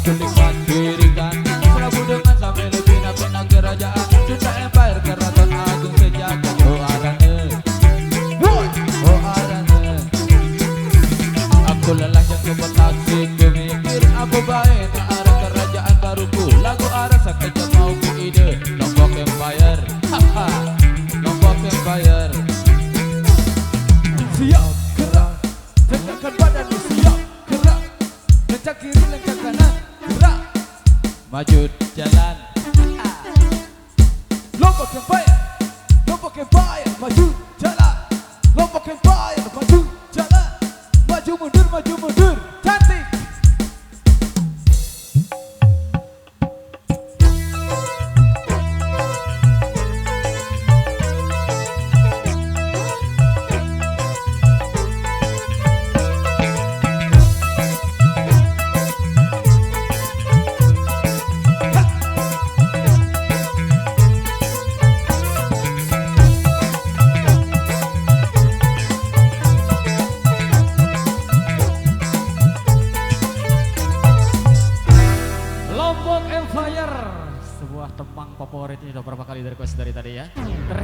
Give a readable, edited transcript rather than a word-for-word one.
menculik mandiri kanan Serabu dengan sambil bina-bina kerajaan Sunda Empire keraton agung sejagat Oh arane Oh arane Aku lelah yang kebetaksi ku mikir Apa baik ke arah kerajaan baruku Lagu arah saja mau ku ide Lombok Empire Haha Lombok Empire Siap gerak tegakkan badan siap gerak lencang kiri lencang kanan gerak maju jalan Lombok Empire Lombok Empire maju jalan Lombok Empire maju jalan maju mundur cantik Lombok Empire, sebuah temang favorit ini sudah berapa kali di request dari tadi ya. Terhibur